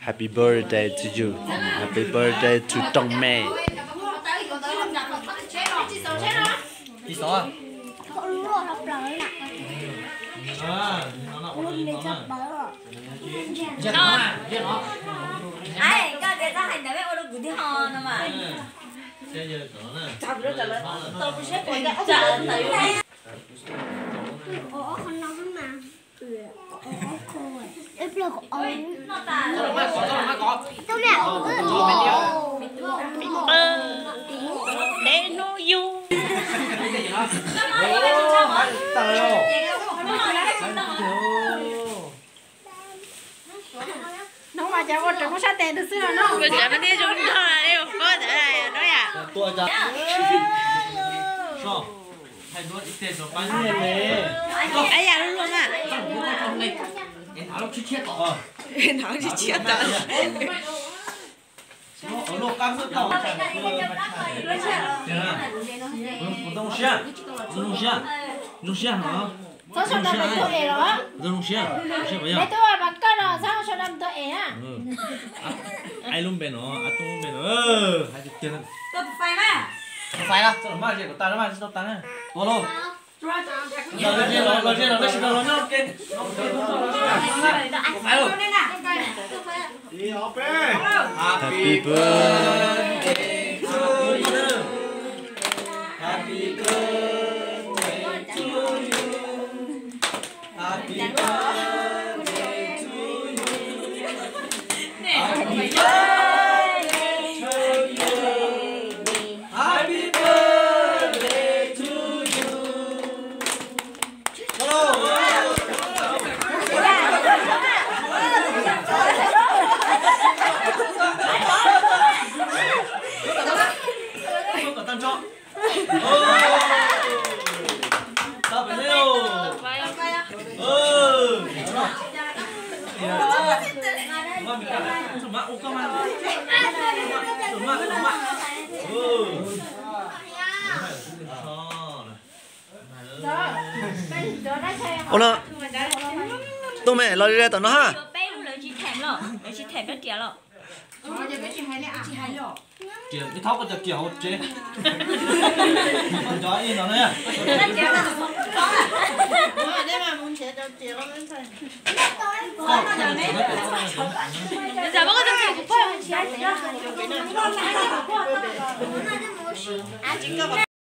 Happy birthday to you. Happy birthday to Tông Mẹ. Đi số à? Ai, cái để ra hành đấy ô nó cứ đi hòn mà. Chọc nó lên. Tôi cũng sẽ quay cái chợ thấy. Con nóng mà. Khô rồi. Ép được ống. Nó tàn. Tôi nè. Để nó du. Nó mà cháu con trứng có sát tiền từ xưa nó. Bây giờ nó đi xuống cho là đi có thể này nói à. Tua cho. Sao? Hay nuốt ít tiền rồi bán tiền nè. Ấy à luôn luôn à. Nó chết chết rồi. Nó chỉ chết rồi. Ở lô cam rất đầu. Đông xia. Đông xia. Đông xia hả? Sao sao làm được tuổi đó? Đông xia. Xia bây giờ. Đấy tôi mà cái nó sao sao làm tuổi á? Ai luôn bên nó, à tôi luôn bên nó. Hai chục tiền. Tôi phải mà. Phải đó, sao mà gì của ta nó mà sao ta nè. Tua luôn. Rồi nó xin nó nó ok. Phải luôn. Happy birthday to you. Happy birthday to you. Happy birthday to you. Happy birthday to you. Happy birthday to you. Hello. Không có tăng cho. Sao phải leo? Mà mình cả sủng mạ ô cơ mà. Sủng mạ. Ủa nó Tông Mẹ lo đi ra tao nó ha. Bé lúc lớn chỉ thèm rồi, chỉ thèm cái kia rồi. Kiểu cái thóc cái kiểu hột chế. Con chó yên nó nè. Đây mà muốn chế cho chế nó lên thôi. Giờ bác có tâm trạng của Chế.